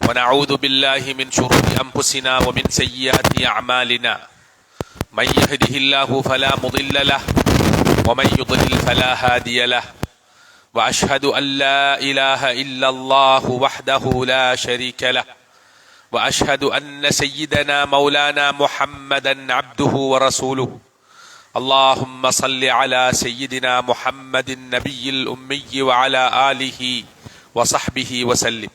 ونعوذ بالله من شرور أنفسنا ومن سيئات أعمالنا من يهده الله فلا مضل له ومن يضلل فلا هادي له وأشهد أن لا إله إلا الله وحده لا شريك له وأشهد أن سيدنا مولانا محمدا عبده ورسوله اللهم صل على سيدنا محمد النبي الأمي وعلى آله وصحبه وسلم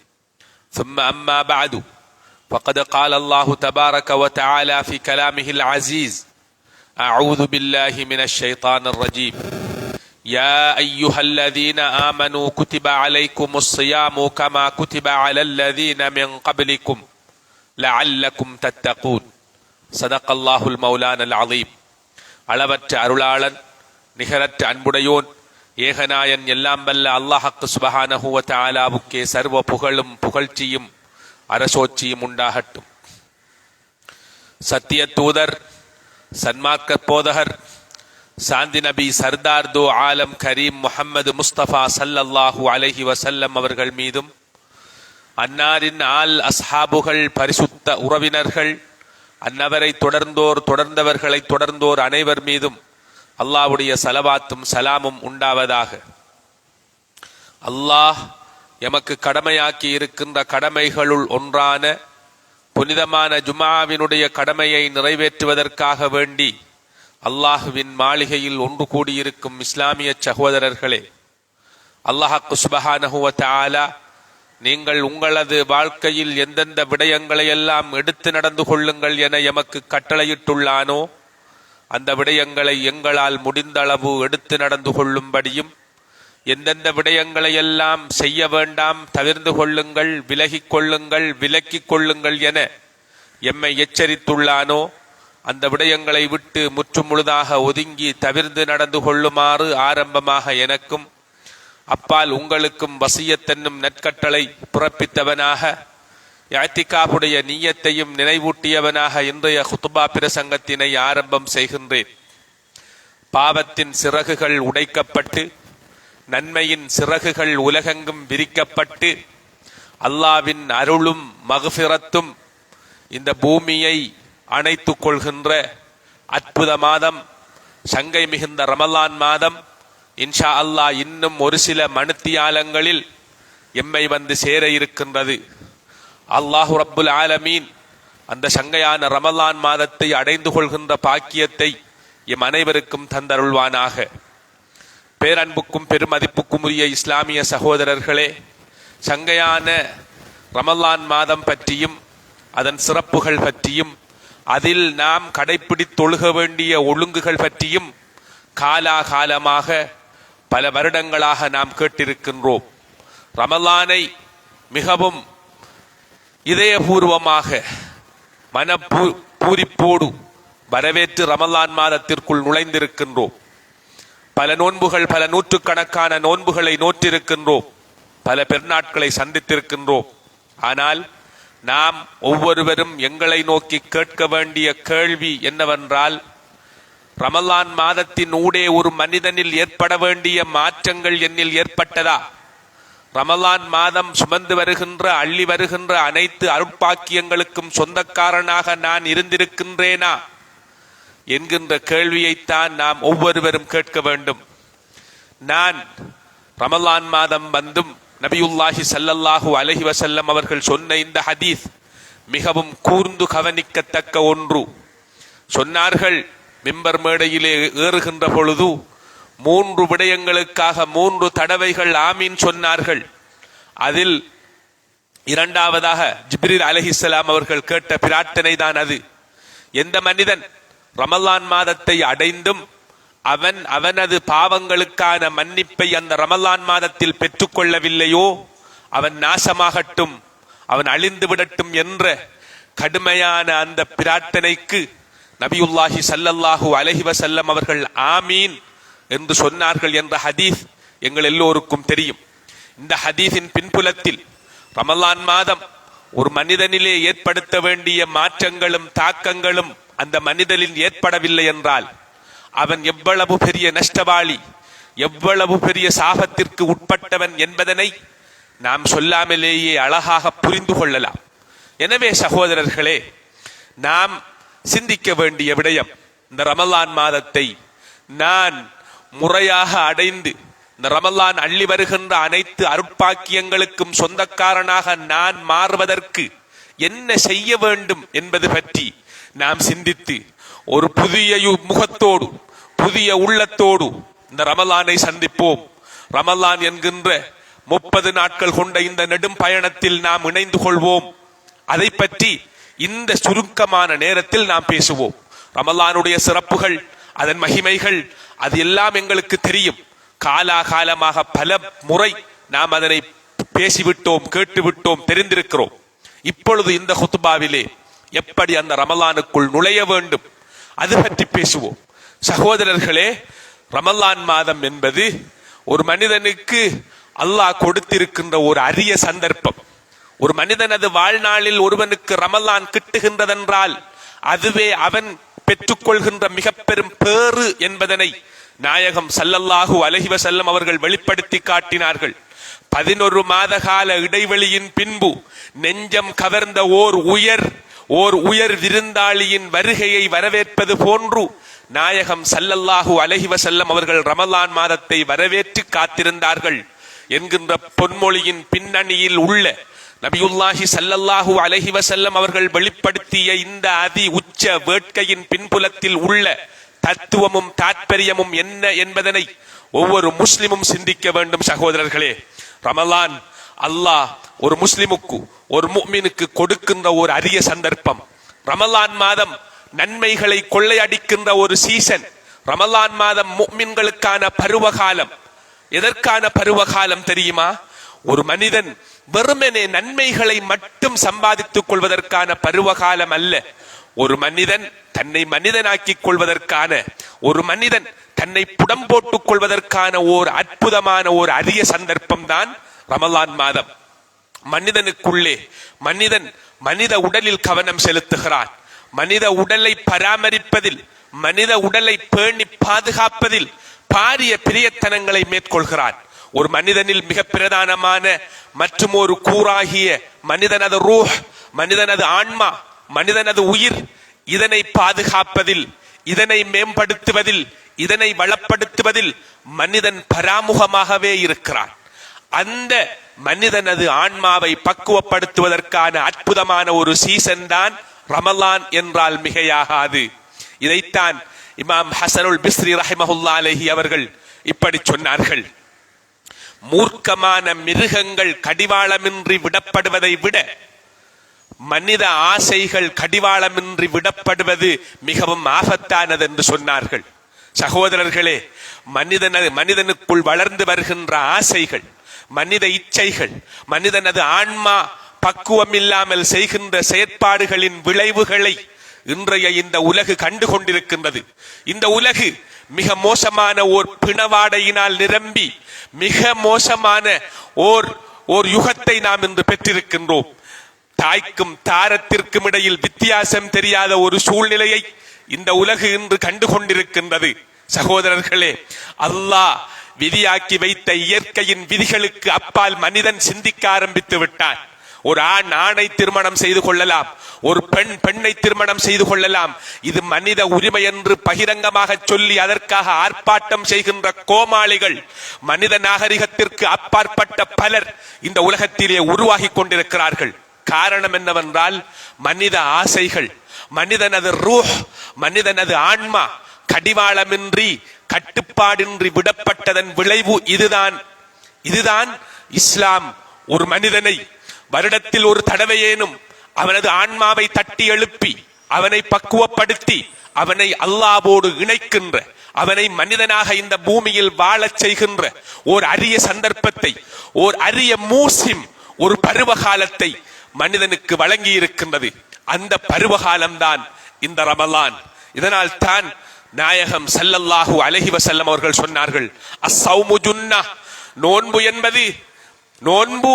ثم أما بعد فقد قال الله تبارك وتعالى في كلامه العزيز أعوذ بالله من الشيطان الرجيم يا أيها الذين آمنوا كتب عليكم الصيام كما كتب على الذين من قبلكم لعلكم تتقون صدق الله المولان العظيم அளவற்ற அருளாளன் நிகரற்ற அன்புடையோன் ஏகநாயன் எல்லாம் வல்ல அல்லாஹ்க்கு சுப்ஹானஹு வ தஆலாவுக்கே சர்வ புகழும் புகழ்ச்சியும் அரசோச்சியும் உண்டாகட்டும். சத்திய தூதர் சன்மார்க்க போதகர் சாந்தி நபி சர்தார் தோ ஆலம் கரீம் முஹம்மது முஸ்தபா ஸல்லல்லாஹு அலைஹி வஸல்லம் அவர்கள் மீதும் அன்னாரின் ஆல் அஸ்ஹாபுகள் பரிசுத்த உறவினர்கள் அன்னவரை தொடர்ந்தவர்களை தொடர்ந்தோர் அனைவர் மீதும் அல்லாஹ்வுடைய சலவாத்தும் சலாமும் உண்டாவதாக. அல்லாஹ் எமக்கு கடமையாக்கி இருக்கின்ற கடமைகளுள் ஒன்றான புனிதமான ஜும்ஆவினுடைய கடமையை நிறைவேற்றுவதற்காக வேண்டி அல்லாஹுவின் மாளிகையில் ஒன்று கூடியிருக்கும் இஸ்லாமிய சகோதரர்களே, அல்லாஹ்க்கு சுப்ஹானஹு வ தஆலா நீங்கள் உங்களது வாழ்க்கையில் எந்தெந்த விடயங்களை எல்லாம் எடுத்து நடந்து கொள்ளுங்கள் என எமக்கு கட்டளையிட்டுள்ளானோ அந்த விடயங்களை எங்களால் முடிந்த அளவு எடுத்து நடந்து கொள்ளும்படியும், எந்தெந்த விடயங்களை எல்லாம் செய்ய வேண்டாம் தவிர்ந்து கொள்ளுங்கள், விலகிக் கொள்ளுங்கள், விலக்கிக் கொள்ளுங்கள் என எம்மை எச்சரித்துள்ளானோ அந்த விடயங்களை விட்டு முற்றுமுழுதாக ஒதுங்கி தவிர்ந்து நடந்து கொள்ளுமாறு ஆரம்பமாக எனக்கும் அப்பால் உங்களுக்கும் வசியத் என்னும் நற்கட்டளை பிறப்பித்தவனாக இஅ்திகாஃபுடைய நியத்தையும் நினைவூட்டியவனாக இன்றைய குத்பா பிரசங்கத்தினை ஆரம்பம் செய்கின்றேன். பாவத்தின் சிறகுகள் உடைக்கப்பட்டு நன்மையின் சிறகுகள் உலகெங்கும் விரிக்கப்பட்டு அல்லாஹ்வின் அருளும் மக்ஃபிரத்தும் இந்த பூமியை அணைத்துக் கொள்கின்ற அற்புத மாதம், சங்கை மிகுந்த ரமலான் மாதம் இன்ஷா அல்லாஹ் இன்னும் ஒரு சில மணித்தியாலங்களில் எம்மை வந்து சேர இருக்கின்றது. அல்லாஹு ரப்புல் ஆலமீன் அந்த சங்கையான ரமலான் மாதத்தை அடைந்து கொள்கின்ற பாக்கியத்தை எம் அனைவருக்கும் தந்தருள்வானாக. பேரன்புக்கும் பெருமதிப்புக்கும் உரிய இஸ்லாமிய சகோதரர்களே, சங்கையான ரமலான் மாதம் பற்றியும் அதன் சிறப்புகள் பற்றியும் அதில் நாம் கடைப்பிடித்தொழுக வேண்டிய ஒழுங்குகள் பற்றியும் காலாகாலமாக பல வருடங்களாக நாம் கேட்டிருக்கின்றோம். ரமலானை மிகவும் இதயபூர்வமாக மனப்பூரிப்போடு வரவேற்று ரமலான் மாதத்திற்குள் நுழைந்திருக்கின்றோம். பல நோன்புகள், பல நூற்றுக்கணக்கான நோன்புகளை நோற்றிருக்கின்றோம், பல பெருநாட்களை சந்தித்திருக்கின்றோம். ஆனால் நாம் ஒவ்வொருவரும் எங்களை நோக்கி கேட்க வேண்டிய கேள்வி என்னவென்றால், ரமலான் மாதத்தின் ஊடே ஒரு மனிதனில் ஏற்பட வேண்டிய மாற்றங்கள் என்னில் ஏற்பட்டதா? ரமலான் மாதம் சுமந்து வருகின்ற அள்ளி வருகின்ற அனைத்து அருட்பாக்கியங்களுக்கும் சொந்தக்காரனாக நான் இருந்திருக்கின்றேனா என்கின்ற கேள்வியைத்தான் நாம் ஒவ்வொருவரும் கேட்க வேண்டும். நான் ரமலான் மாதம் வந்தும் நபியுல்லாஹி ஸல்லல்லாஹு அலைஹி வஸல்லம் அவர்கள் சொன்ன இந்த ஹதீஸ் மிகவும் கூர்ந்து கவனிக்கத்தக்க ஒன்று. சொன்னார்கள், மிம்பர் மேடையிலே ஏறுகின்ற பொழுது 3 விடயங்களுக்காக 3 தடவைகள் ஆமீன் சொன்னார்கள். அதில் இரண்டாவதாக ஜிப்ரீல் அலைஹிஸ்ஸலாம் அவர்கள் கேட்ட பிரார்த்தனை தான் அது. எந்த மனிதன் ரமலான் மாதத்தை அடைந்தும் அவனது பாவங்களுக்கான மன்னிப்பை அந்த ரமலான் மாதத்தில் பெற்றுக்கொள்ளவில்லையோ அவன் நாசமாகட்டும், அவன் அழிந்து விடட்டும் என்ற கடுமையான அந்த பிரார்த்தனைக்கு நபியுல்லாஹி ஸல்லல்லாஹு அலைஹி வஸல்லம் அவர்கள் ஆமீன் என்று சொன்னார்கள் என்ற ஹதீஸ் எங்கள் எல்லோருக்கும் தெரியும். இந்த ஹதீஸின் பின்புலத்தில் ரமலான் மாதம் ஒரு மனிதனிலே ஏற்படுத்த வேண்டிய மாற்றங்களும் தாக்கங்களும் அந்த மனிதனில் ஏற்படவில்லை என்றால் அவன் எவ்வளவு பெரிய நஷ்டவாளி, எவ்வளவு பெரிய சாபத்திற்கு உட்பட்டவன் என்பதனை நாம் சொல்லாமலேயே அழகாக புரிந்து கொள்ளலாம். எனவே சகோதரர்களே, நாம் சிந்திக்க வேண்டிய விடயம், இந்த ரமலான் மாதத்தை நான் முறையாக அடைந்து இந்த ரமலான் அள்ளி வருகின்ற அனைத்து அருட்பாக்கியங்களுக்கும் சொந்தக்காரனாக நான் மாறுவதற்கு என்ன செய்ய வேண்டும் என்பது பற்றி நாம் சிந்தித்து ஒரு புதிய முகத்தோடு புதிய உள்ளத்தோடு இந்த ரமலானை சந்திப்போம். ரமலான் என்கின்ற 30 நாட்கள் கொண்ட இந்த நெடும் பயணத்தில் நாம் இணைந்து கொள்வோம். அதை பற்றி இந்த சுருக்கமான நேரத்தில் நாம் பேசுவோம். ரமலானுடைய சிறப்புகள், அதன் மகிமைகள், அது எல்லாம் எங்களுக்கு தெரியும். காலாகாலமாக பல முறை நாம் அதனை பேசிவிட்டோம், கேட்டுவிட்டோம், தெரிந்திருக்கிறோம். இப்பொழுது இந்த குத்பாவிலே எப்படி அந்த ரமலானுக்குள் நுழைய வேண்டும் அது பற்றி பேசுவோம். சகோதரர்களே, ரமலான் மாதம் என்பது ஒரு மனிதனுக்கு அல்லாஹ் கொடுத்திருக்கின்ற ஒரு அரிய சந்தர்ப்பம். ஒரு மனிதனது வாழ்நாளில் ஒருவனுக்கு ரமலான் கிட்டுகின்றதென்றால் அதுவே அவன் பெற்றுக்கொள்கின்ற மிக பெரும் பேறு என்பதனை நாயகம் ஸல்லல்லாஹு அலைஹி வஸல்லம் அவர்கள் வெளிப்படுத்தி காட்டினார்கள். 11 மாத கால இடைவெளியின் பின்பு நெஞ்சம் கவர்ந்த ஓர் உயர் விருந்தாளியின் வருகையை வரவேற்பது போன்று நாயகம் ஸல்லல்லாஹு அலைஹி வஸல்லம் அவர்கள் ரமலான் மாதத்தை வரவேற்று காத்திருந்தார்கள் என்கின்ற பொன்மொழியின் பின்னணியில் உள்ள நபியுல்லாஹி ஸல்லல்லாஹு அலைஹி வஸல்லம் அவர்கள் வெளிப்படுத்திய இந்த அதி உச்ச வேட்கையின் பின்புலத்தில் உள்ள தத்துவமும் தாற்பயமும் என்ன என்பதனை ஒவ்வொரு முஸ்லிமும் சிந்திக்க வேண்டும். சகோதரர்களே, ரமலான் அல்லாஹ் ஒரு முஸ்லிமுக்கு, ஒரு முஃமினுக்கு கொடுக்கின்ற ஒரு அரிய சந்தர்ப்பம். ரமலான் மாதம் நன்மைகளை கொள்ளையடிக்கின்ற ஒரு சீசன். ரமலான் மாதம் முஃமின்களுக்கான பருவகாலம். எதற்கான பருவகாலம் தெரியுமா? ஒரு மனிதன் வெறுமனே நன்மைகளை மட்டும் சம்பாதித்துக் கொள்வதற்கான பருவகாலம் அல்ல. ஒரு மனிதன் தன்னை மனிதனாக்கிக் கொள்வதற்கான, ஒரு மனிதன் தன்னை புடம் போட்டுக் கொள்வதற்கான ஓர் அற்புதமான ஒரு அரிய சந்தர்ப்பம் தான் ரமலான் மாதம். மனிதனுக்குள்ளே மனித உடலில் கவனம் செலுத்துகிறான். மனித உடலை பராமரிப்பதில், மனித உடலை பேணி பாதுகாப்பதில் பாரிய பிரியத்தனங்களை மேற்கொள்கிறான். ஒரு மனிதனில் மிக பிரதானமான மற்றும் ஒரு கூறாகிய மனிதனது ரூஹ், மனிதனது ஆன்மா, மனிதனது உயிர், இதனை பாதுகாப்பதில், இதனை மேம்படுத்துவதில், இதனை வளப்படுத்துவதில் மனிதன் பராமுகமாகவே இருக்கிறான். அந்த மனிதனது ஆன்மாவை பக்குவப்படுத்துவதற்கான அற்புதமான ஒரு சீசன் தான் ரமலான் என்றால் மிகையாகாது. இதைத்தான் இமாம் ஹசனுல் பிஸ்ரி ரஹிமஹுல்லாஹி அலைஹி அவர்கள் இப்படி சொன்னார்கள்: மூர்க்கமான மிருகங்கள் கடிவாளமின்றி விடப்படுவதை விட மனித ஆசைகள் கடிவாளமின்றி விடப்படுவது மிகவும் ஆபத்தானது என்று சொன்னார்கள். சகோதரர்களே, மனிதனுக்குள் வளர்ந்து வருகின்ற ஆசைகள், மனித இச்சைகள், மனிதனது ஆன்மா பக்குவம் இல்லாமல் செய்கின்ற செயற்பாடுகளின் விளைவுகளை இன்றைய இந்த உலகு கண்டு கொண்டிருக்கின்றது. இந்த உலகு மிக மோசமான ஓர் பிணவாடையினால் நிரம்பி மிக மோசமான ஓர் யுகத்தை நாம் இன்று பெற்றிருக்கின்றோம். தாய்க்கும் தாரத்திற்கும் இடையில் வித்தியாசம் தெரியாத ஒரு சூழ்நிலையை இந்த உலகு இன்று கண்டு கொண்டிருக்கின்றது. சகோதரர்களே, அல்லாஹ் விதியாக்கி வைத்த இயற்கையின் விதிகளுக்கு அப்பால் மனிதன் சிந்திக்க ஆரம்பித்து விட்டான். ஒரு ஆண் ஆணை திருமணம் செய்து கொள்ளலாம், ஒரு பெண் பெண்ணை திருமணம் செய்து கொள்ளலாம். இது மனித உரிமை என்று பகிரங்கமாக சொல்லி அதற்காக ஆர்ப்பாட்டம் செய்கின்ற கோமாளிகள், மனித நாகரிகத்திற்கு அப்பாற்பட்ட பலர் இந்த உலகத்திலே உருவாகி கொண்டிருக்கிறார்கள். காரணம் என்னவென்றால், மனித ஆசைகள், மனிதனது ரூஹ், மனிதனது ஆன்மா கடிவாளமின்றி கட்டுப்பாடின்றி விடப்பட்டதன் விளைவு இதுதான். இஸ்லாம் ஒரு மனிதனை வருடத்தில் ஒரு தடவையேனும் அவனது ஆன்மாவை தட்டி எழுப்பி அவனை பக்குவப்படுத்தி அவனை அல்லாஹ்வோடு இணைக்கின்ற, அவனை மனிதனாக இந்த பூமியில் வாழச் செய்கின்ற ஓர் அரிய சந்தர்ப்பத்தை, ஓர் அரிய மூசிம், ஒரு பருவகாலத்தை மனிதனுக்கு வழங்கி இருக்கின்றது. அந்த பருவகாலம்தான் இந்த ரமலான். இதனால் தான் நாயகம் ஸல்லல்லாஹு அலைஹி வஸல்லம் அவர்கள் சொன்னார்கள், அஸ்ஸௌமு ஜுன்னா, நோன்பு என்பது நோன்பு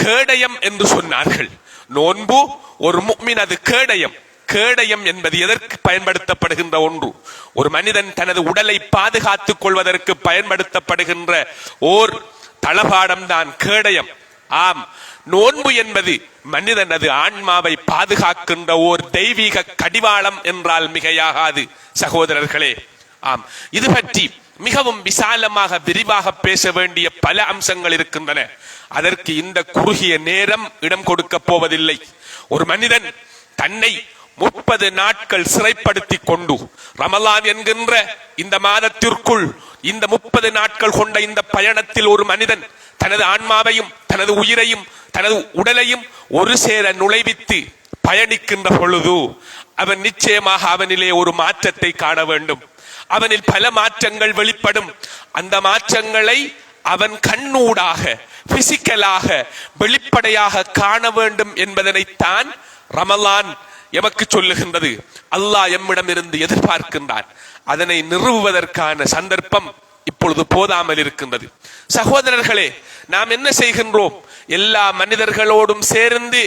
கேடயம் என்று சொன்னார்கள். நோன்பு ஒரு முஃமின் அது கேடயம். கேடயம் என்பது எதற்கு பயன்படுத்தப்படுகின்ற ஒன்று? ஒரு மனிதன் தனது உடலை பாதுகாத்துக் கொள்வதற்கு பயன்படுத்தப்படுகின்ற ஓர் தளபாடம் தான் கேடயம். ஆம், நோன்பு என்பது மனிதனது ஆன்மாவை பாதுகாக்கின்ற ஓர் தெய்வீக கடிவாளம் என்றால் மிகையாகாது சகோதரர்களே. ஆம், இது பற்றி மிகவும் விசாலமாக விரிவாக பேச வேண்டிய பல அம்சங்கள் இருக்கின்றன. அதற்கு இந்த குறுகிய நேரம் இடம் கொடுக்க போவதில்லை. ஒரு மனிதன் தன்னை 30 நாட்கள் சிறைப்படுத்தி கொண்டு ரமலான் என்கின்ற இந்த மாதத்திற்குள் இந்த 30 நாட்கள் கொண்ட இந்த பயணத்தில் ஒரு மனிதன் தனது ஆன்மாவையும் தனது உயிரையும் தனது உடலையும் ஒரு சேர நுழைவித்து பயணிக்கின்ற பொழுது அவன் நிச்சயமாக அவனிலே ஒரு மாற்றத்தை காண வேண்டும். அவனில் பல மாற்றங்கள் வெளிப்படும். அந்த மாற்றங்களை அவன் கண்ணூடாக பிசிக்கலாக வெளிப்படையாக காண வேண்டும் என்பதனைத்தான் ரமலான் எமக்கு சொல்லுகின்றது. அல்லாஹ் எம்மிடம் இருந்து எதிர்பார்க்கின்றான். அதனை நிறுவுவதற்கான சந்தர்ப்பம் இப்பொழுது போதாமல் இருக்கின்றது. சகோதரர்களே, நாம் என்ன செய்கின்றோம்? எல்லா மனிதர்களோடும் சேர்ந்து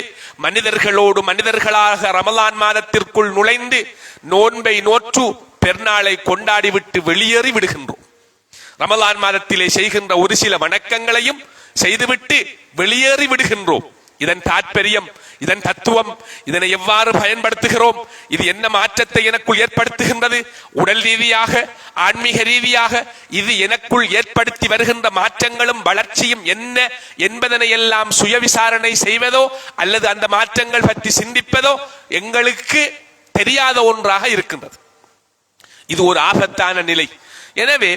மனிதர்களாக ரமலான் மாதத்திற்குள் நுழைந்து நோன்பை நோற்று பெருநாளை கொண்டாடிவிட்டு வெளியேறி விடுகின்றோம். ரமலான் மாதத்திலே செய்கின்ற ஒரு சில வணக்கங்களையும் செய்துவிட்டு வெளியேறி விடுகின்றோம். இதன் தாற்பயம், இதன் தத்துவம், இதனை எவ்வாறு பயன்படுத்துகிறோம், இது என்ன மாற்றத்தை எனக்குள் ஏற்படுத்துகின்றது, உடல் ரீதியாக ஆன்மீக ரீதியாக இது எனக்குள் ஏற்படுத்தி வருகின்ற மாற்றங்களும் வளர்ச்சியும் என்ன என்பதனை எல்லாம் சுய விசாரணை செய்வதோ அல்லது அந்த மாற்றங்கள் பற்றி சிந்திப்பதோ எங்களுக்கு தெரியாத ஒன்றாக இருக்கின்றது. இது ஒரு ஆபத்தான நிலை. எனவே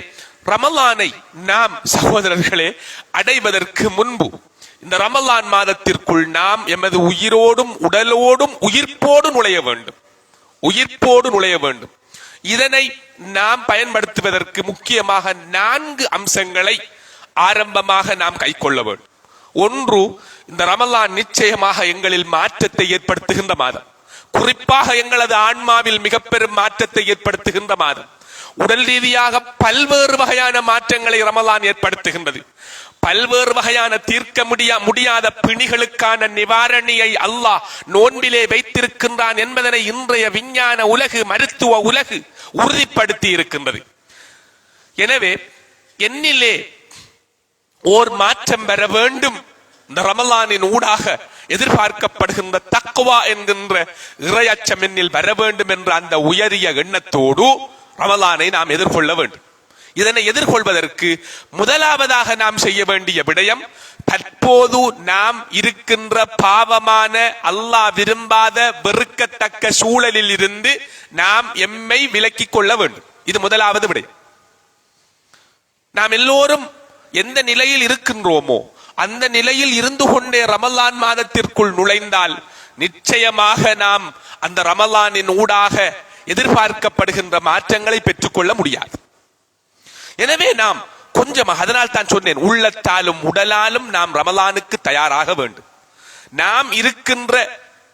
ரமலானை நாம் சகோதரர்களே அடைவதற்கு முன்பு இந்த ரமலான் மாதத்திற்குள் நாம் எமது உயிரோடும் உடலோடும் உயிர்ப்போடு நுழைய வேண்டும். இதனை நாம் பயன்படுத்துவதற்கு முக்கியமாக 4 அம்சங்களை ஆரம்பமாக நாம் கைக்கொள்ள வேண்டும். ஒன்று, இந்த ரமலான் நிச்சயமாக எங்களில் மாற்றத்தை ஏற்படுத்துகின்ற மாதம். குறிப்பாக எங்களது ஆன்மாவில் மிக பெரும் மாற்றத்தை ஏற்படுத்துகின்ற மாதம். உடல் ரீதியாக பல்வேறு வகையான மாற்றங்களை ரமலான் ஏற்படுத்துகின்றது. பல்வேறு வகையான தீர்க்க முடியாத பிணிகளுக்கான நிவாரணியை அல்லாஹ் நோன்பிலே வைத்திருக்கின்றான் என்பதனை இன்றைய விஞ்ஞான உலகு, மருத்துவ உலகு உறுதிப்படுத்தி இருக்கின்றது. எனவே என்னிலே ஓர் மாற்றம் பெற வேண்டும். இந்த ரமலானின் ஊடாக எதிர்பார்க்கப்படுகின்ற தக்வா என்கின்ற இறையச்சம் என்னில் வர வேண்டும் என்ற அந்த உயரிய எண்ணத்தோடு ரமலானை நாம் எதிர்கொள்ள வேண்டும். இதனை எதிர்கொள்வதற்கு முதலாவதாக நாம் செய்ய வேண்டிய விடயம், தற்போது நாம் இருக்கின்ற பாவமான அல்லாஹ் விரும்பாத வெறுக்கத்தக்க சூழலில் இருந்து நாம் எம்மை விலக்கிக் கொள்ள வேண்டும். இது முதலாவது விடயம். நாம் எல்லோரும் எந்த நிலையில் இருக்கின்றோமோ அந்த நிலையில் இருந்து கொண்டே ரமலான் மாதத்திற்குள் நுழைந்தால் நிச்சயமாக நாம் அந்த ரமலானின் ஊடாக எதிர்பார்க்கப்படுகின்ற மாற்றங்களை பெற்றுக்கொள்ள முடியாது. எனவே நாம் கொஞ்சமாக, அதனால் தான் சொன்னேன், உள்ளத்தாலும் உடலாலும் நாம் ரமலானுக்கு தயாராக வேண்டும். நாம் இருக்கின்ற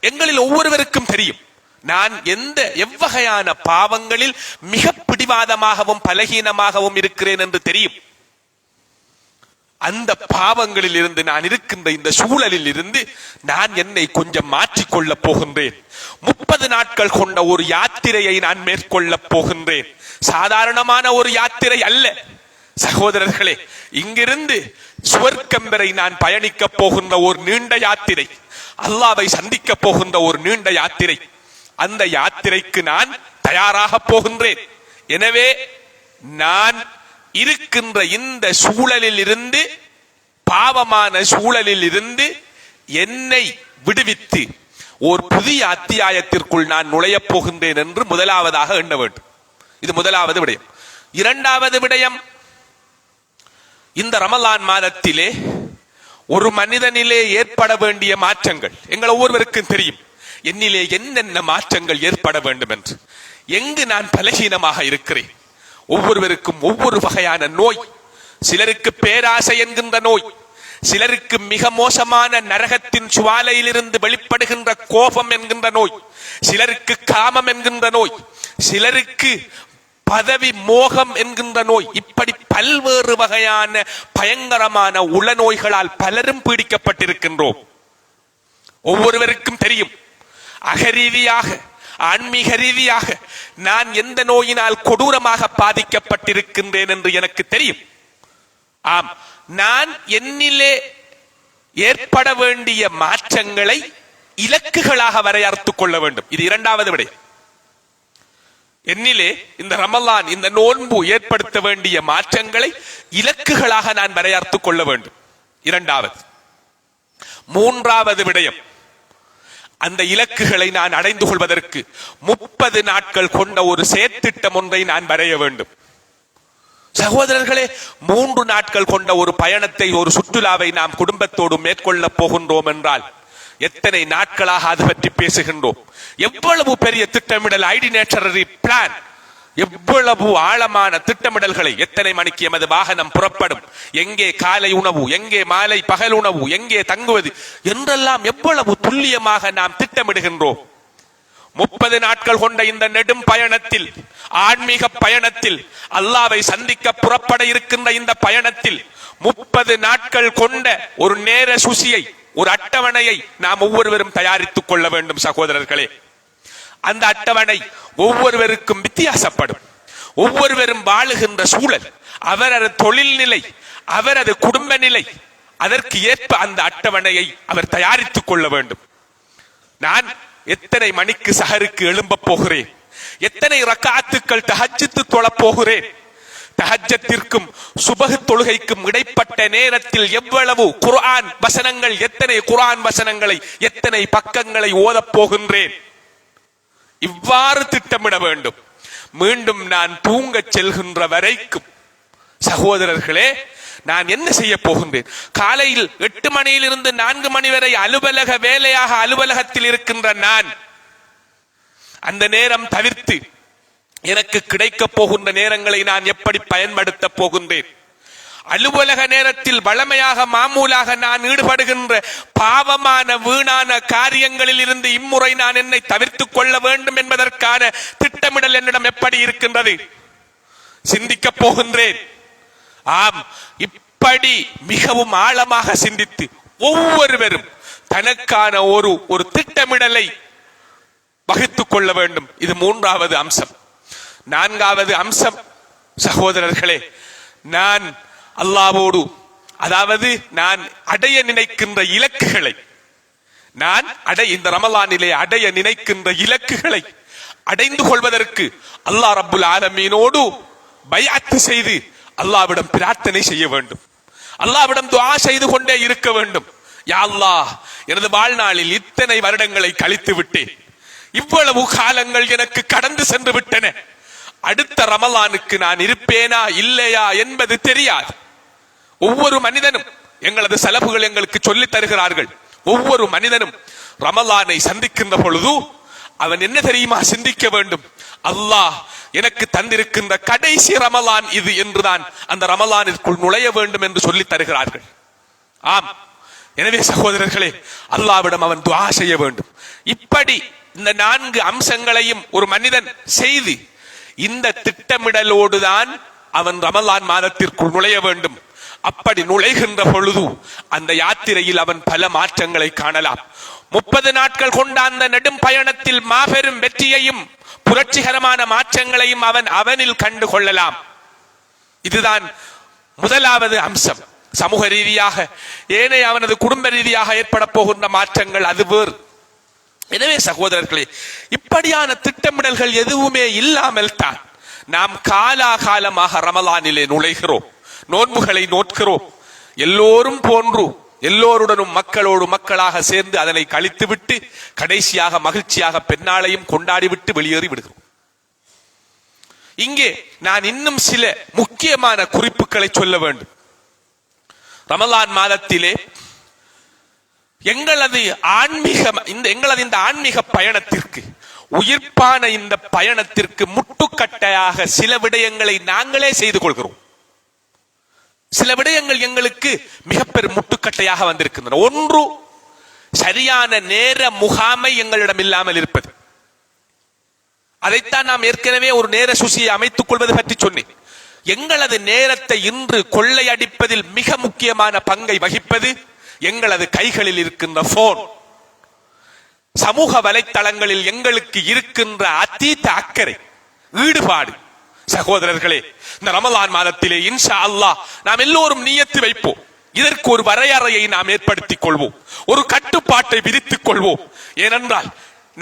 எங்களில் ஒவ்வொருவருக்கும் தெரியும் நான் எவ்வகையான பாவங்களில் மிக பிடிவாதமாகவும் பலகீனமாகவும் இருக்கிறேன் என்று தெரியும். அந்த பாவங்களில் இருந்து, நான் இருக்கின்ற இந்த சூழலில் இருந்து நான் என்னை கொஞ்சம் மாற்றிக்கொள்ள போகின்றேன். 30 நாட்கள் கொண்ட ஒரு யாத்திரையை நான் மேற்கொள்ள போகின்றேன். சாதாரணமான ஒரு யாத்திரை அல்ல சகோதரர்களே. இங்கிருந்து சுவர்க்கம் வரை நான் பயணிக்க போகின்ற ஒரு நீண்ட யாத்திரை, அல்லாஹ்வை சந்திக்க போகின்ற ஒரு நீண்ட யாத்திரை. அந்த யாத்திரைக்கு நான் தயாராக போகின்றேன். எனவே நான் இருக்கின்ற இந்த சூழலில் இருந்து, பாவமான சூழலில் இருந்து என்னை விடுவித்து ஒரு புதிய அத்தியாயத்திற்குள் நான் நுழைய போகின்றேன் என்று முதலாவதாக எண்ண வேண்டும். இது முதலாவது விடயம். இரண்டாவது விடயம், இந்த ரமலான் மாதத்திலே ஒரு மனிதனிலே ஏற்பட வேண்டிய மாற்றங்கள் எங்கள் ஒவ்வொருவருக்கும் தெரியும். என்னிலே என்னென்ன மாற்றங்கள் ஏற்பட வேண்டும் என்று. எங்கு நான் பலகீனமாக இருக்கிறேன். ஒவ்வொருவருக்கும் ஒவ்வொரு வகையான நோய். சிலருக்கு பேராசை என்கின்ற நோய், சிலருக்கு மிக மோசமான நரகத்தின் சுவாலையிலிருந்து வெளிப்படுகின்ற கோபம் என்கின்ற நோய், சிலருக்கு காமம் என்கின்ற நோய், சிலருக்கு பதவி மோகம் என்கின்ற நோய். இப்படி பல்வேறு வகையான பயங்கரமான உளநோய்களால் பலரும் பீடிக்கப்பட்டிருக்கின்றோம். ஒவ்வொருவருக்கும் தெரியும், அகரீதியாக ஆன்மீக ரீதியாக நான் எந்த நோயினால் கொடூரமாக பாதிக்கப்பட்டிருக்கின்றேன் என்று எனக்கு தெரியும். ஆம், நான் என்னிலே ஏற்பட வேண்டிய மாற்றங்களை இலக்குகளாக வரையறுத்துக் கொள்ள வேண்டும். இது இரண்டாவது விடை. என்னிலே இந்த ரமலான், இந்த நோன்பு ஏற்படுத்த வேண்டிய மாற்றங்களை இலக்குகளாக நான் வரையறுத்துக் கொள்ள வேண்டும். இரண்டாவது. மூன்றாவது விடயம், அந்த இலக்குகளை நான் அடைந்து கொள்வதற்கு 30 நாட்கள் கொண்ட ஒரு செயற்திட்டம் ஒன்றை நான் வரைய வேண்டும். சகோதரர்களே, 3 நாட்கள் கொண்ட ஒரு பயணத்தை, ஒரு சுற்றுலாவை நாம் குடும்பத்தோடு மேற்கொள்ள போகின்றோம் என்றால் எத்தனை நாட்களாக அது பற்றி பேசுகின்றோம். எவ்வளவு பெரிய திட்டமிடல், ஐடினேட்டரி பிளான், எவ்வளவு ஆழமான திட்டமிடல்களை, எத்தனை மணிக்கு எமது வாகனம் புறப்படும், எங்கே காலை உணவு, எங்கே மாலை பகல் உணவு, எங்கே தங்குவது என்றெல்லாம் எவ்வளவு துல்லியமாக நாம் திட்டமிடுகின்றோம். 30 நாட்கள் கொண்ட இந்த நெடும் பயணத்தில், ஆன்மீக பயணத்தில், அல்லாவை சந்திக்க புறப்பட இருக்கின்ற இந்த பயணத்தில் 30 நாட்கள் கொண்ட ஒரு நேர சுசியை, ஒரு அட்டவணையை நாம் ஒவ்வொருவரும் தயாரித்துக் கொள்ள வேண்டும். சகோதரர்களே, அந்த அட்டவணை ஒவ்வொருவருக்கும் வித்தியாசப்படும். ஒவ்வொருவரும் வாழுகின்ற சூழல், அவரது தொழில் நிலை, அவரது குடும்ப நிலை, அதற்கு ஏற்ப அந்த அட்டவணையை அவர் தயாரித்துக் கொள்ள வேண்டும். நான் எத்தனை மணிக்கு சஹருக்கு எழும்ப போகிறேன், எத்தனை ரக்காத்துக்கள் தஹஜ்ஜத் தொழப் போகிறேன், தஹஜ்ஜத்திற்கும் சுபஹ் தொழுகைக்கும் இடைப்பட்ட நேரத்தில் எவ்வளவு குர்ஆன் வசனங்கள், எத்தனை குர்ஆன் வசனங்களை, எத்தனை பக்கங்களை ஓதப் போகின்றேன், இவ்வாறு திட்டமிட வேண்டும். மீண்டும் நான் தூங்க செல்கின்ற வரைக்கும் சகோதரர்களே, நான் என்ன செய்ய போகின்றேன்? காலையில் 8 மணியிலிருந்து 4 மணி வரை அலுவலக வேலையாக அலுவலகத்தில் இருக்கின்ற நான் அந்த நேரம் தவிர்த்து எனக்கு கிடைக்க போகின்ற நேரங்களை நான் எப்படி பயன்படுத்த போகின்றேன்? அலுவலக நேரத்தில் வளமையாக மாமூலாக நான் ஈடுபடுகின்ற பாவமான வீணான காரியங்களில் இருந்து இம்முறை நான் என்னை தவிர்த்துக் கொள்ள வேண்டும் என்பதற்கான திட்டமிடல் என்னிடம் எப்படி இருக்கின்றது? சிந்திக்க போகின்றேன். ஆம், இப்படி மிகவும் ஆழமாக சிந்தித்து ஒவ்வொருவரும் தனக்கான ஒரு திட்டமிடலை வகுத்துக் கொள்ள வேண்டும். இது மூன்றாவது அம்சம். நான்காவது அம்சம் சகோதரர்களே, நான் அல்லாஹ்வோடு, அதாவது நான் அடைய நினைக்கின்ற இலக்குகளை, நான் இந்த ரமலானிலே அடைய நினைக்கின்ற இலக்குகளை அடைந்து கொள்வதற்கு அல்லாஹ் ரப்புல் ஆலமீனோடு பைஅத் செய்து அல்லாஹ்விடம் பிரார்த்தனை செய்ய வேண்டும். அல்லாஹ்விடம் துஆ செய்து கொண்டே இருக்க வேண்டும். யா அல்லாஹ், எனது வாழ்நாளில் இத்தனை வருடங்களை கழித்து விட்டேன், இவ்வளவு காலங்கள் எனக்கு கடந்து சென்று விட்டன, அடுத்த ரமலானுக்கு நான் இருப்பேனா இல்லையா என்பது தெரியாது. ஒவ்வொரு மனிதனும், எங்களது செலவுகள் எங்களுக்கு சொல்லித் தருகிறார்கள், ஒவ்வொரு மனிதனும் ரமலானை சந்திக்கின்ற பொழுது அவன் என்ன தெரியுமா சிந்திக்க வேண்டும்? அல்லாஹ் எனக்கு தந்திருக்கின்ற கடைசி ரமலான் இது என்றுதான் அந்த ரமலானிற்குள் நுழைய வேண்டும் என்று சொல்லித் தருகிறார்கள். ஆம், எனவே சகோதரர்களே, அல்லாஹ்விடம் அவன் துஆ செய்ய வேண்டும். இப்படி இந்த 4 அம்சங்களையும் ஒரு மனிதன் செய்து இந்த திட்டமிடலோடுதான் அவன் ரமலான் மாதத்திற்குள் நுழைய வேண்டும். அப்படி நுழைகின்ற பொழுது அந்த யாத்திரையில் அவன் பல மாற்றங்களை காணலாம். 30 நாட்கள் கொண்ட அந்த நெடும் பயணத்தில் மாபெரும் வெற்றியையும் புரட்சிகரமான மாற்றங்களையும் அவனில் கண்டு கொள்ளலாம். இதுதான் முதலாவது அம்சம். சமூக ரீதியாக, ஏனைய அவனது குடும்ப ரீதியாக ஏற்பட போகின்ற மாற்றங்கள் அது வேறு. எனவே சகோதரர்களே, இப்படியான திட்டமிடல்கள் எதுவுமே இல்லாமல் தான் நாம் காலாகாலமாக ரமலானிலே நுழைகிறோம், நோன்புகளை நோட்கிறோம். எல்லோரும் போன்று எல்லோருடனும் மக்களோடு மக்களாக சேர்ந்து அதனை கழித்துவிட்டு கடைசியாக மகிழ்ச்சியாக பெண்ணாளையும் கொண்டாடிவிட்டு வெளியேறி விடுகிறோம். இங்கே நான் இன்னும் சில முக்கியமான குறிப்புகளை சொல்ல வேண்டும். ரமலான் மாதத்திலே எங்களது இந்த ஆன்மீக பயணத்திற்கு, உயிர்ப்பான இந்த பயணத்திற்கு முட்டுக்கட்டையாக சில விடயங்களை நாங்களே செய்து கொள்கிறோம். சில விடயங்கள் எங்களுக்கு மிக பெரும் முட்டுக்கட்டையாக வந்திருக்கின்றன. ஒன்று, சரியான நேர முகாமை எங்களிடம் இல்லாமல் இருப்பது. அதைத்தான் நாம் ஏற்கனவே ஒரு நேர சுசியை அமைத்துக் கொள்வது பற்றி சொன்னேன். எங்களது நேரத்தை இன்று கொள்ளையடிப்பதில் மிக முக்கியமான பங்கை வகிப்பது எங்களது கைகளில் இருக்கின்ற போன். சமூக வலைத்தளங்களில் எங்களுக்கு இருக்கின்ற அதீத அக்கறை, ஈடுபாடு. சகோதரர்களே, இந்த ரமலான் மாதத்திலே இன்ஷா அல்லாஹ் நாம் எல்லோரும் நியத்து வைப்போம். இதற்கு ஒரு வரையறையை நாம் ஏற்படுத்திக் கொள்வோம், ஒரு கட்டுப்பாட்டை விதித்துக் கொள்வோம். ஏனென்றால்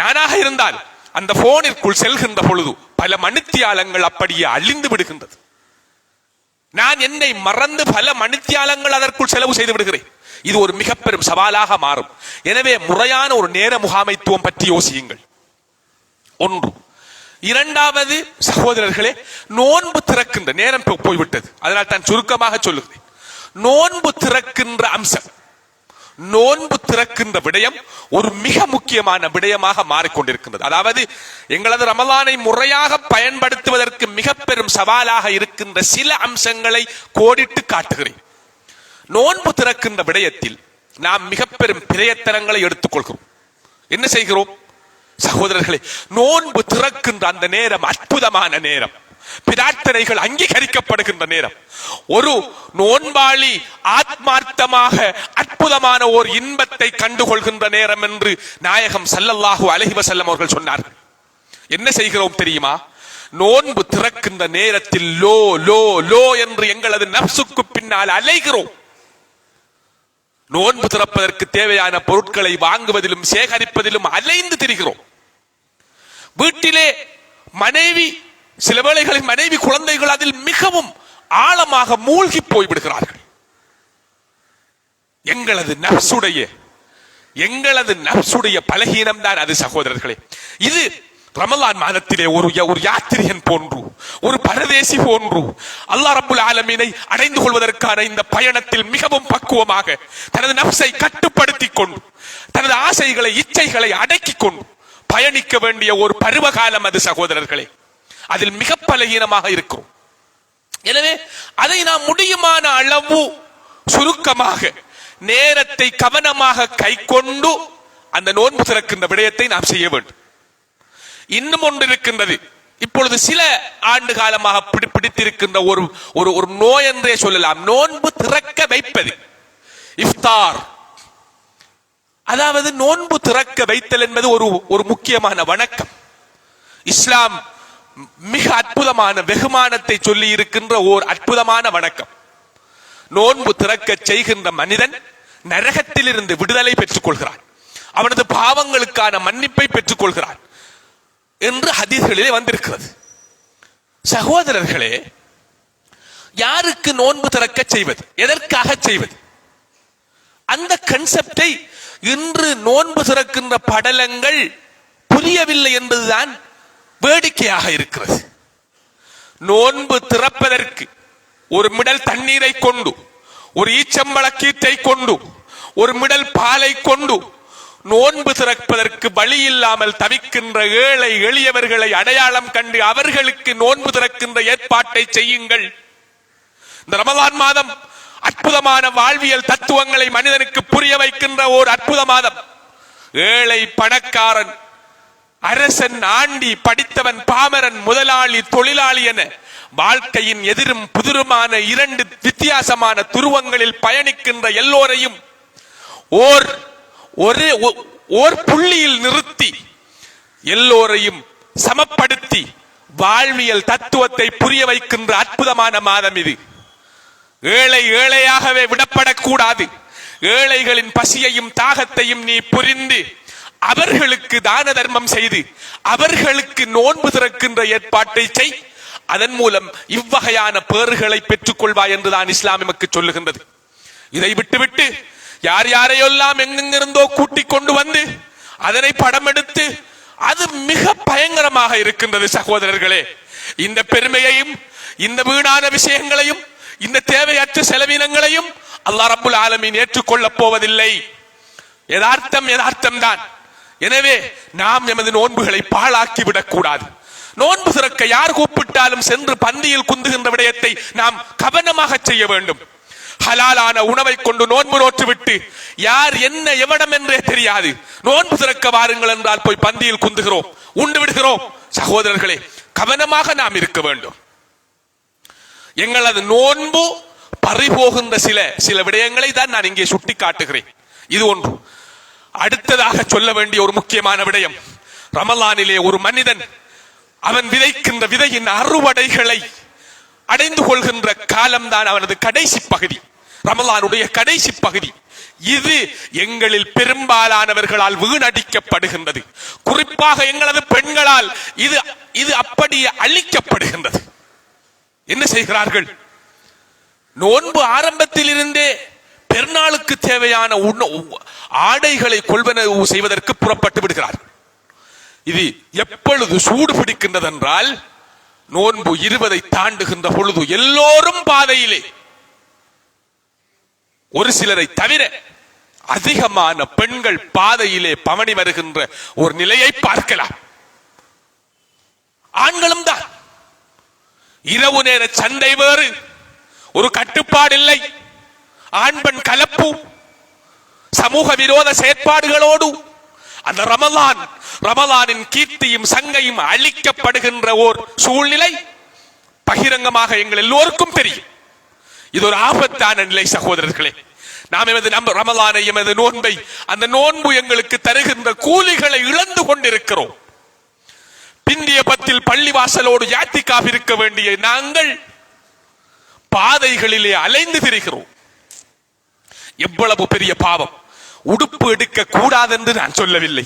நானாக இருந்தால் அந்த போனிற்குள் செல்கின்ற பொழுது பல மணித்தியாலங்கள் அப்படியே அழிந்து விடுகின்றது. நான் என்னை மறந்து பல மணித்தியாலங்கள் அதற்குள் செலவு செய்து விடுகிறேன். இது ஒரு மிக பெரும் சவாலாக மாறும். எனவே முறையான ஒரு நேர முகாமைத்துவம் பற்றி யோசியுங்கள். ஒன்று. இரண்டாவது சகோதரர்களே, நோன்பு திறக்கின்ற நேரம் போய்விட்டது, அதனால் தான் சுருக்கமாக சொல்லுகிறேன். நோன்பு திறக்கின்ற அம்சம், நோன்பு திறக்கின்ற விடயம் ஒரு மிக முக்கியமான விடயமாக மாறிக்கொண்டிருக்கின்றது. அதாவது எங்களது ரமலானை முறையாக பயன்படுத்துவதற்கு மிக பெரும் சவாலாக இருக்கின்ற சில அம்சங்களை கோடிட்டு காட்டுகிறேன். நோன்பு திறக்கின்ற விடயத்தில் நாம் மிக பெரும் பிரயத்தனங்களை எடுத்துக்கொள்கிறோம். என்ன செய்கிறோம் சகோதரர்களே? நோன்பு திறக்கின்ற அந்த நேரம் அற்புதமான நேரம், பிரார்த்தனைகள் அங்கீகரிக்கப்படுகின்ற நேரம், ஒரு நோன்பாளி ஆத்மார்த்தமாக அற்புதமான ஒரு இன்பத்தை கண்டுகொள்கின்ற நேரம் என்று நாயகம் ஸல்லல்லாஹு அலைஹி வஸல்லம் அவர்கள் சொன்னார்கள். என்ன செய்கிறோம் தெரியுமா? நோன்பு திறக்கின்ற நேரத்தில் லோ லோ லோ என்று எங்களது நப்சுக்கு பின்னால் அலைகிறோம். நோன்பு திறப்பதற்கு தேவையான பொருட்களை வாங்குவதிலும் சேகரிப்பதிலும் அலைந்து திரிகிறோம். வீட்டிலே மனைவி, சில வேளைகளில் மனைவி குழந்தைகள் அதில் மிகவும் ஆழமாக மூழ்கி போய்விடுகிறார்கள். எங்களது நப்சுடைய பலகீனம் தான் அது சகோதரர்களே. இது ரமலான் மாதத்திலே ஒரு யாத்திரியன் போன்று, ஒரு பரதேசி போன்று அல்லாஹ் ரப்புல் ஆலமீனை அடைந்து கொள்வதற்கான இந்த பயணத்தில் மிகவும் பக்குவமாக தனது நப்சை கட்டுப்படுத்திக் கொண்டு, தனது ஆசைகளை இச்சைகளை அடக்கிக் கொண்டு பயணிக்க வேண்டிய ஒரு பருவகாலம் அது சகோதரர்களே. அதில் மிக பலகீனமாக இருக்கும். எனவே அதை நாம் முடியுமான அளவு சுருக்கமாக நேரத்தை கவனமாக கை கொண்டு அந்த நோன்பு திறக்கின்ற விடயத்தை நாம் செய்ய வேண்டும். இன்னும் ஒன்று இருக்கின்றது, இப்பொழுது சில ஆண்டு காலமாக பிடித்திருக்கின்ற ஒரு நோய் என்றே சொல்லலாம், நோன்பு திறக்க வைப்பது, இஃப்தார். அதாவது நோன்பு திறக்க வைத்தல் என்பது ஒரு முக்கியமான வணக்கம். இஸ்லாம் மிக அற்புதமான வெகுமானத்தை சொல்லி இருக்கின்ற ஓர் அற்புதமான வணக்கம். நோன்பு திறக்க செய்கின்ற மனிதன் நரகத்தில் இருந்து விடுதலை பெற்றுக் கொள்கிறான், அவனது பாவங்களுக்கான மன்னிப்பை பெற்றுக் கொள்கிறான் என்று ஹதீஸ்களிலே வந்திருக்கிறது. சகோதரர்களே, யாருக்கு நோன்பு திறக்க செய்வது, எதற்காக செய்வது, அந்த கன்செப்டை இன்று நோன்பு திறக்கின்ற படலங்கள் புரியவில்லை என்பதுதான் வேடிக்கையாக இருக்கிறது. நோன்பு திறப்பதற்கு ஒரு மிடல் தண்ணீரை கொண்டு, ஒரு ஈச்சம்பழ கீற்றை கொண்டு, ஒரு மிடல் பாலை கொண்டு நோன்பு திறப்பதற்கு வழி இல்லாமல் தவிக்கின்ற ஏழை எளியவர்களை அடையாளம் கண்டு அவர்களுக்கு நோன்பு திறக்கின்ற ஏற்பாட்டை செய்யுங்கள். இந்த ரமலான் மாதம் அற்புதமான வாழ்வியல் தத்துவங்களை மனிதனுக்கு புரிய வைக்கின்ற ஒரு அற்புத மாதம். ஏழை பணக்காரன், அரசன் ஆண்டி, படித்தவன் பாமரன், முதலாளி தொழிலாளி என வாழ்க்கையின் எதிரும் புதிருமான இரண்டு வித்தியாசமான துருவங்களில் பயணிக்கின்ற எல்லோரையும் ஓர் புள்ளியில் நிறுத்தி எல்லோரையும் சமப்படுத்தி வாழ்வியல் தத்துவத்தை புரிய வைக்கின்ற அற்புதமான மாதம் இது. ஏழை ஏழையாகவே விடப்படக்கூடாது. ஏழைகளின் பசியையும் தாகத்தையும் நீ புரிந்து அவர்களுக்கு தான தர்மம் செய்து அவர்களுக்கு நோன்பு திறக்கின்ற ஏற்பாட்டை செய். அதன் மூலம் இவ்வகையான பேறுகளை பெற்றுக் கொள்வாய் என்றுதான் இஸ்லாம் நமக்கு சொல்லுகின்றது. இதை விட்டுவிட்டு யார் யாரையெல்லாம் எங்கெங்கிருந்தோ கூட்டிக் கொண்டு வந்து அதனை படம் எடுத்து அது மிக பயங்கரமாக இருக்கின்றது சகோதரர்களே. இந்த பெருமையையும் இந்த வீணான விஷயங்களையும் இந்த தேவையற்ற செலவினங்களையும் அல்லாஹ் ரப்புல் ஆலமீன் ஏற்றுக்கொள்ளப் போவதில்லை. யதார்த்தம் தான். எனவே நாம் எமது நோன்புகளை பாழாக்கி விடக்கூடாது. நோன்பு திறக்க யார் கூப்பிட்டாலும் சென்று பந்தியில் குந்துகின்ற விடயத்தை நாம் கவனமாக செய்ய வேண்டும். ஹலாலான உணவை கொண்டு நோன்பு நோற்றுவிட்டு யார் என்ன எவடம் என்றே தெரியாது நோன்பு திறக்க வாருங்கள் என்றால் போய் பந்தியில் குந்துகிறோம், உண்டு விடுகிறோம். சகோதரர்களே, கவனமாக நாம் இருக்க வேண்டும். எங்களது நோன்பு பறிபோகின்ற சில விடயங்களை தான் நான் இங்கே சுட்டி காட்டுகிறேன். இது ஒன்று. அடுத்ததாக சொல்ல வேண்டிய ஒரு முக்கியமான விடயம், ரமலானிலே ஒரு மனிதன் அவன் விதைக்கின்ற விதையின் அறுவடைகளை அடைந்து கொள்கின்ற காலம்தான் அவனது கடைசி பகுதி. ரமலானுடைய கடைசி பகுதி. இது எங்களில் பெரும்பாலானவர்களால் வீணடிக்கப்படுகின்றது. குறிப்பாக எங்களது பெண்களால் இது அப்படியே அழிக்கப்படுகின்றது. என்ன செய்கிறார்கள்? நோன்பு ஆரம்பத்தில் இருந்தே பெருநாளுக்கு தேவையான ஆடைகளை கொள்வனவு செய்வதற்கு புறப்பட்டு விடுகிறார்கள். இது எப்பொழுது சூடு பிடிக்கின்றது என்றால், நோன்பு 20 தாண்டுகின்ற பொழுது எல்லோரும் பாதையிலே, ஒரு சிலரை தவிர அதிகமான பெண்கள் பாதையிலே பவனி வருகின்ற ஒரு நிலையை பார்க்கலாம். ஆண்களும் தான். இரவு நேர சந்தை வேறு, ஒரு கட்டுப்பாடு இல்லை, ஆண் பெண் கலப்பு, சமூக விரோத செயற்பாடுகளோடு அந்த ரமலானின் கீர்த்தியும் சங்கையும் அழிக்கப்படுகின்ற ஓர் சூழ்நிலை பகிரங்கமாக எங்கள் எல்லோருக்கும் தெரியும். இது ஒரு ஆபத்தான நிலை சகோதரர்களே. நாம் எமது ரமலானை, எமது நோன்பை, அந்த நோன்பு எங்களுக்கு தருகின்ற கூலிகளை இழந்து கொண்டிருக்கிறோம். பிந்திய பத்தில் பள்ளிவாசலோடு யாத்திகாஃப் இருக்க வேண்டிய நாங்கள் பாதைகளிலே அலைந்து திரிகிறோம். எவ்வளவு பெரிய பாவம்! உடுப்பு எடுக்க கூடாது என்று நான் சொல்லவில்லை.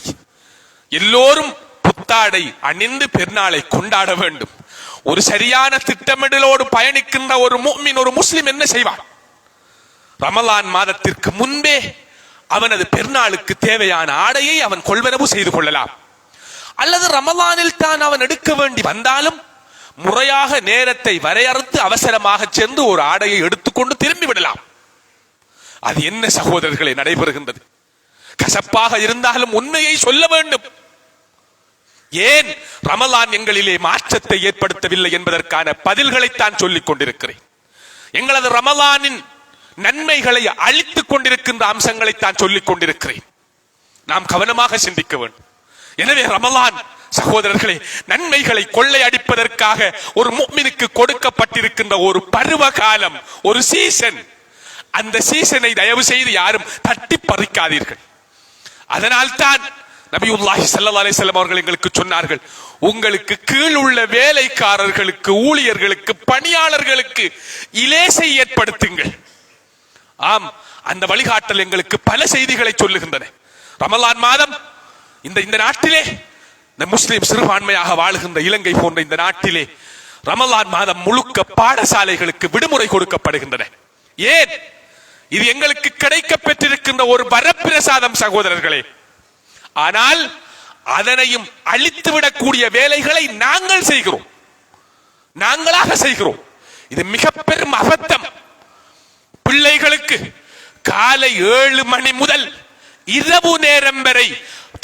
எல்லோரும் புத்தாடை அணிந்து பெருநாளை கொண்டாட வேண்டும். ஒரு சரியான திட்டமிடலோடு பயணிக்கின்ற ஒரு முஃமின், ஒரு முஸ்லிம் என்ன செய்வான்? ரமலான் மாதத்திற்கு முன்பே அவனது பெருநாளுக்கு தேவையான ஆடையை அவன் கொள்வனவு செய்து கொள்ளலாம். அல்லது ரமலானில் தான் அவன் எடுக்க வேண்டி வந்தாலும் முறையாக நேரத்தை வரையறுத்து அவசரமாக சென்று ஒரு ஆடையை எடுத்துக்கொண்டு திரும்பி விடலாம். அது என்ன சகோதரர்களை நடைபெறுகின்றது? கசப்பாக இருந்தாலும் உண்மையை சொல்ல வேண்டும். ஏன் ரமலான் எங்களிலே மாற்றத்தை ஏற்படுத்தவில்லை என்பதற்கான பதில்களைத்தான் சொல்லிக் கொண்டிருக்கிறேன். எங்களது ரமலானின் நன்மைகளை அழித்துக் கொண்டிருக்கின்ற அம்சங்களைத்தான் சொல்லிக் கொண்டிருக்கிறேன். நாம் கவனமாக சிந்திக்க வேண்டும். எனவே ரமலான் சகோதரர்களே, நன்மைகளை கொள்ளையடிப்பதற்காக ஒரு முஃமினுக்கு கொடுக்கப்பட்டிருக்கின்ற ஒரு பருவ காலம், ஒரு சீசன். அந்த சீசனை தயவு செய்து யாரும் தட்டி பறிக்காதீர்கள். அதனால்தான் நபியுல்லாஹி ஸல்லல்லாஹு அலைஹி வஸல்லம் அவர்கள் எங்களுக்கு சொன்னார்கள், உங்களுக்கு கீழ் உள்ள வேலைக்காரர்களுக்கு, ஊழியர்களுக்கு, பணியாளர்களுக்கு இலேசை ஏற்படுத்துங்கள். ஆம், அந்த வழிகாட்டல் எங்களுக்கு பல செய்திகளை சொல்லுகின்றன. ரமலான் மாதம் இந்த நாட்டிலே, இந்த முஸ்லிம் சிறுபான்மையாக வாழுகின்ற இலங்கை போன்ற இந்த நாட்டிலே ரமலான் மாதம் முழுக்க பாடசாலைகளுக்கு விடுமுறை கொடுக்கப்படுகின்றன. ஏன்? இது எங்களுக்கு கிடைக்க பெற்றிருக்கின்ற ஒரு வரப்பிரசாதம் சகோதரர்களே. ஆனால் அதனையும் அழித்துவிடக்கூடிய வேலைகளை நாங்கள் செய்கிறோம், நாங்களாக செய்கிறோம். இது மிக பெரும் அபத்தம். பிள்ளைகளுக்கு காலை 7 மணி முதல் இரவு நேரம் வரை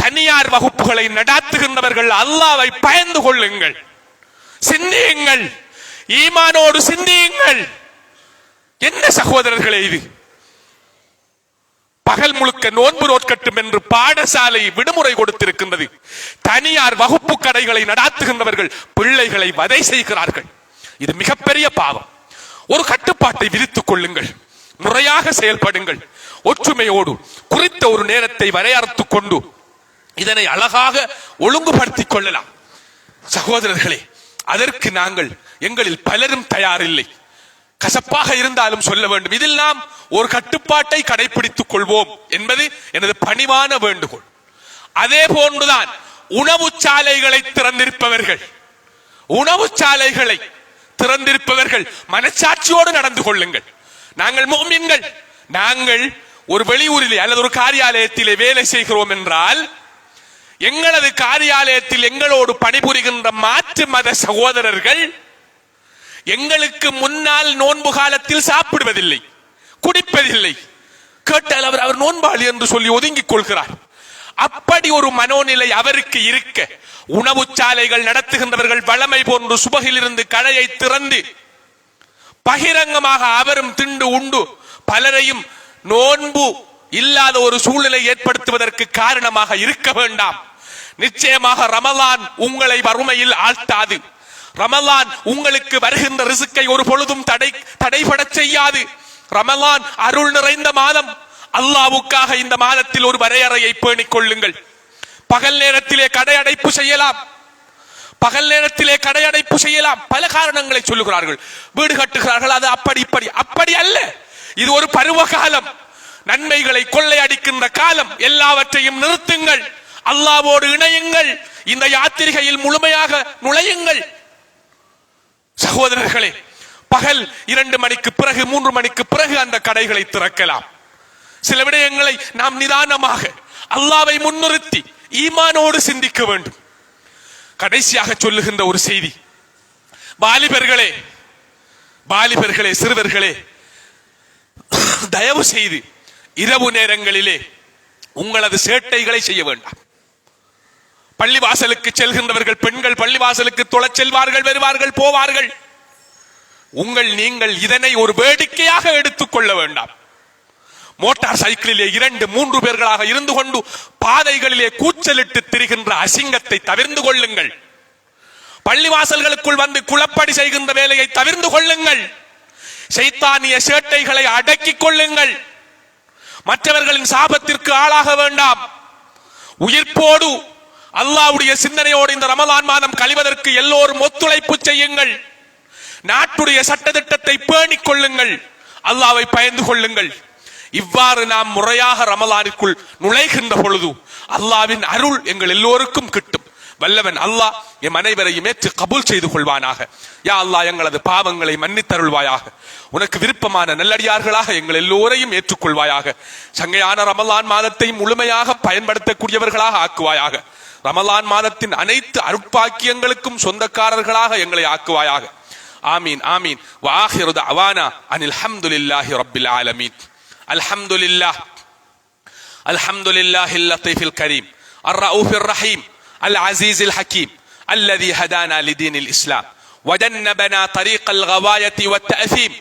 தனியார் வகுப்புகளை நடாத்துகின்றவர்கள், அல்லாஹ்வை பயந்து கொள்ளுங்கள், சிந்தியுங்கள், ஈமானோடு சிந்தியுங்கள். என்ன சகோதரர்களே இது? பகல் முழுக்க நோன்பு நோக்கட்டும் என்று பாடசாலை விடுமுறை கொடுத்திருக்கின்றது. தனியார் வகுப்பு கடைகளை நடாத்துகின்றவர்கள் பிள்ளைகளை வதை செய்கிறார்கள். இது மிகப்பெரிய பாவம். ஒரு கட்டுப்பாட்டை விதித்துக் கொள்ளுங்கள், முறையாக செயல்படுங்கள், ஒற்றுமையோடு குறித்த ஒரு நேரத்தை வரையறுத்துக் கொண்டு இதனை அழகாக ஒழுங்குபடுத்திக் கொள்ளலாம். சகோதரர்களே, அதற்கு நாங்கள் எங்களில் பலரும் தயாரில்லை. கசப்பாக இருந்தாலும் சொல்ல வேண்டும். இதில் நாம் ஒரு கட்டுப்பாட்டை கடைபிடித்துக் கொள்வோம் என்பது எனது பணிவான வேண்டுகோள். அதே போன்றுதான் உணவு சாலைகளை திறந்திருப்பவர்கள் மனச்சாட்சியோடு நடந்து கொள்ளுங்கள். நாங்கள் முஃமின்கள், நாங்கள் ஒரு வெளியூரிலே அல்லது ஒரு காரியாலயத்திலே வேலை செய்கிறோம் என்றால், எங்களது காரியாலயத்தில் எங்களோடு பணிபுரிகின்ற மாற்று மத சகோதரர்கள் எங்களுக்கு முன்னால் நோன்பு காலத்தில் சாப்பிடுவதில்லை, குடிப்பதில்லை. கேட்டால் அவர் நோன்பாளி என்று சொல்லி ஒதுங்கிக் கொள்கிறார். அப்படி ஒரு மனோநிலை அவருக்கு இருக்க, உணவு சாலைகள் நடத்துகின்றவர்கள் வளமை போன்று சுபகிலிருந்து கடையை திறந்து பகிரங்கமாக அவரும் திண்டு உண்டு பலரையும் நோன்பு இல்லாத ஒரு சூழ்நிலை ஏற்படுத்துவதற்கு காரணமாக இருக்க வேண்டாம். நிச்சயமாக ரமலான் உங்களை வறுமையில் ஆழ்த்தாது. ரமலான் உங்களுக்கு வருகின்ற ரிசுக்கை ஒரு பொழுதும் தடைபட செய்யாது. ரமலான் அருள் நிறைந்த மாதம். அல்லாஹ்வுக்காக இந்த மாதத்தில் ஒரு வரையறையை பேணிக் கொள்ளுங்கள். பகல் நேரத்திலே கடையடைப்பு செய்யலாம். பல காரணங்களை சொல்லுகிறார்கள். வீடு கட்டுகிறார்கள், அது அப்படி இப்படி. அப்படி அல்ல. இது ஒரு பருவ காலம், நன்மைகளை கொள்ளையடிக்கின்ற காலம். எல்லாவற்றையும் நிறுத்துங்கள், அல்லாஹ்வோடு இணையுங்கள், இந்த யாத்திரையில் முழுமையாக நுழையுங்கள். சகோதரர்களே, பகல் 2 மணிக்கு பிறகு 3 மணிக்கு பிறகு அந்த கடைகளை திறக்கலாம். சில விடயங்களை நாம் நிதானமாக அல்லாஹ்வை முன்னிறுத்தி ஈமானோடு சிந்திக்க வேண்டும். கடைசியாக சொல்லுகின்ற ஒரு செய்தி, வாலிபர்களே, சிறுவர்களே, தயவு செய்து இரவு நேரங்களிலே உங்களது சேட்டைகளை செய்ய வேண்டாம். பள்ளிவாசலுக்கு செல்கின்றவர்கள் பெண்கள் பள்ளிவாசலுக்கு தொழச் செல்வார்கள், வருவார்கள், போவார்கள். நீங்கள் இதனை ஒரு வேடிக்கையாக எடுத்துக் கொள்ள வேண்டாம். மோட்டார் சைக்கிளிலே 2-3 பேர்களாக இருந்து கொண்டு பாதைகளிலே கூச்சலிட்டு திரிகின்ற அசிங்கத்தை தவிர்த்து கொள்ளுங்கள். பள்ளிவாசல்களுக்குள் வந்து குளப்படி செய்கின்ற வேலையை தவிர்த்து கொள்ளுங்கள். சைத்தானிய சேட்டைகளை அடக்கிக் கொள்ளுங்கள். மற்றவர்களின் சாபத்திற்கு ஆளாக வேண்டாம். உயிர்ப்போடு அல்லாஹ்வுடைய சிந்தனையோடு இந்த ரமலான் மாதம் கழிவதற்கு எல்லோரும் ஒத்துழைப்பு செய்யுங்கள். நாட்டுடைய சட்டதிட்டத்தை பேணிக் கொள்ளுங்கள். அல்லாஹ்வை பயந்து கொள்ளுங்கள். இவ்வாறு நாம் முறையாக ரமலானுக்குள் நுழைகின்ற பொழுது அல்லாஹ்வின் அருள் எங்கள் எல்லோருக்கும் கிட்டும். வல்லவன் அல்லாஹ் எம் அனைவரையும் ஏற்று கபூல் செய்து கொள்வானாக. யா அல்லாஹ், எங்களது பாவங்களை மன்னித்தருள்வாயாக. உனக்கு விருப்பமான நல்லடியார்களாக எங்கள் எல்லோரையும் ஏற்றுக்கொள்வாயாக. சங்கையான ரமலான் மாதத்தை முழுமையாக பயன்படுத்தக்கூடியவர்களாக ஆக்குவாயாக. ரமலான் மாதத்தின் அனைத்து அருட்பாக்கியங்களுக்கும் சொந்தக்காரர்களாக எங்களை ஆக்குவாயாக. ஆமீன் ஆமீன். வஆகிரு தஅவானா அனில் ஹம்துலில்லாஹி ரப்பில் ஆலமீன். அல்ஹம்துலில்லாஹில் லத்தீஃபில் கரீம் அர்-ரഊஃபிர் ரஹீம் العزيز الحكيم الذي هدانا لدين الإسلام وجنبنا طريق الغواية والتأثيم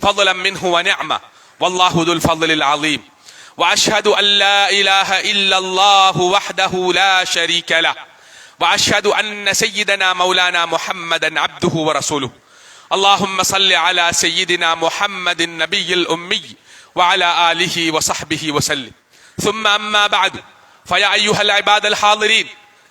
فضلا منه ونعمة والله ذو الفضل العظيم. وأشهد أن لا إله إلا الله وحده لا شريك له وأشهد أن سيدنا مولانا محمدا عبده ورسوله. اللهم صل على سيدنا محمد النبي الأمي وعلى آله وصحبه وسلم. ثم أما بعد، فيا أيها العباد الحاضرين،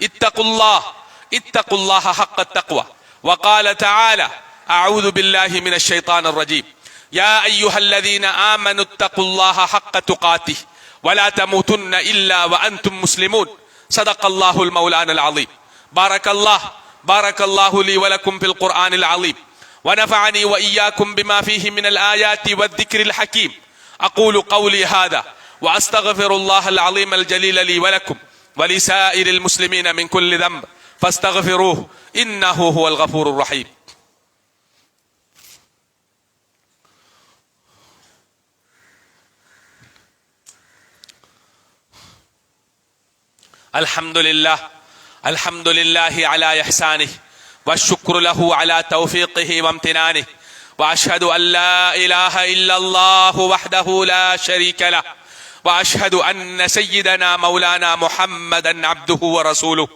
اتقوا الله حق التقوى. وقال تعالى: أعوذ بالله من الشيطان الرجيم. يا أيها الذين آمنوا اتقوا الله حق تقاته ولا تموتن إلا وأنتم مسلمون. صدق الله المولانا العظيم. بارك الله لي ولكم في القرآن العظيم، ونفعني وإياكم بما فيه من الآيات والذكر الحكيم. أقول قولي هذا وأستغفر الله العظيم الجليل لي ولكم ولسائر المسلمين من كل ذنب فاستغفروه إنه هو الغفور الرحيم. الحمد لله على إحسانه والشكر له على توفيقه وامتنانه. وأشهد أن لا إله إلا الله وحده لا شريك له وأشهد أن سيدنا مولانا محمدا عبده ورسوله.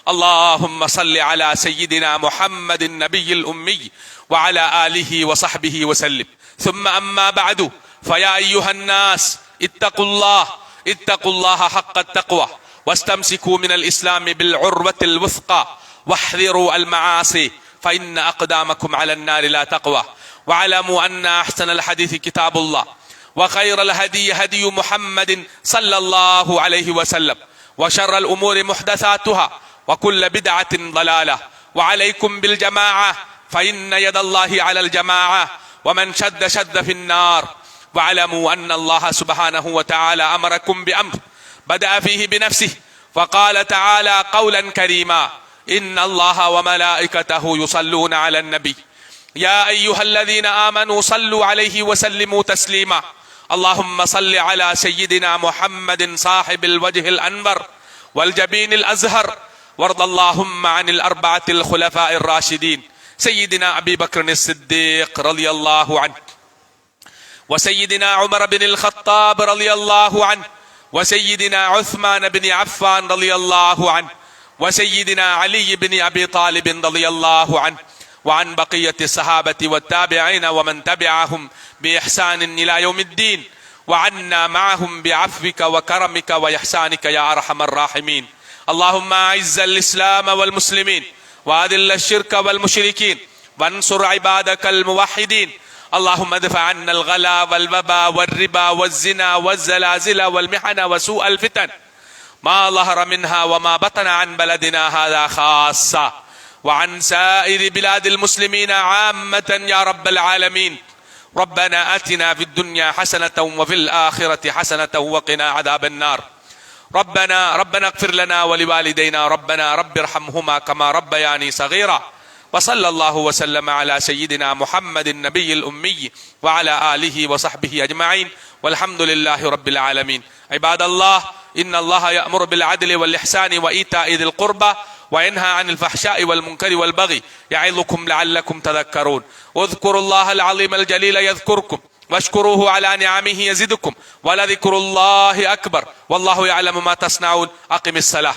اللهم صل على سيدنا محمد النبي الأمي وعلى آله وصحبه وسلم. ثم أما بعد، فيا أيها الناس اتقوا الله حق التقوى واستمسكوا من الإسلام بالعروة الوثقى واحذروا المعاصي فإن أقدامكم على النار لا تقوى. واعلموا أن أحسن الحديث كتاب الله وخير الهدي هدي محمد صلى الله عليه وسلم وشر الأمور محدثاتها وكل بدعة ضلالة. وعليكم بالجماعة فإن يد الله على الجماعة ومن شد في النار. واعلموا أن الله سبحانه وتعالى أمركم بأمر بدأ فيه بنفسه فقال تعالى قولا كريما: إن الله وملائكته يصلون على النبي يا أيها الذين آمنوا صلوا عليه وسلموا تسليما. اللهم صل على سيدنا محمد صاحب الوجه الأنور والجبين الأزهر. وارض اللهم عن الأربعة الخلفاء الراشدين سيدنا أبي بكر الصديق رضي الله عنه، وسيدنا عمر بن الخطاب رضي الله عنه، وسيدنا عثمان بن عفان رضي الله عنه، وسيدنا علي بن أبي طالب رضي الله عنه، وعن بقية الصحابة والتابعين ومن تبعهم بإحسان إلى يوم الدين. وعنا معهم بعفوك وكرمك وإحسانك يا أرحم الراحمين. اللهم أعز الإسلام والمسلمين وأذل الشرك والمشركين وانصر عبادك الموحدين. اللهم ادفع عنا الغلا والوبا والربا والزنا والزلازل والمحن وسوء الفتن ما ظهر منها وما بطن عن بلدنا هذا خاصة وعن سائر بلاد المسلمين عامة يا رب العالمين. ربنا آتنا في الدنيا حسنة وفي الآخرة حسنة وقنا عذاب النار. ربنا اغفر لنا ولوالدينا، ربنا رب ارحمهما كما ربياني صغيرا. وصلى الله وسلم على سيدنا محمد النبي الأمي وعلى آله وصحبه أجمعين والحمد لله رب العالمين. عباد الله، إن الله يأمر بالعدل والإحسان وإيتاء ذي القربى وينهى عن الفحشاء والمنكر والبغي يعظكم لعلكم تذكرون. اذكروا الله العظيم الجليل يذكركم واشكروه على نعمه يزدكم ولذكر الله أكبر والله يعلم ما تصنعون. أقم الصلاة.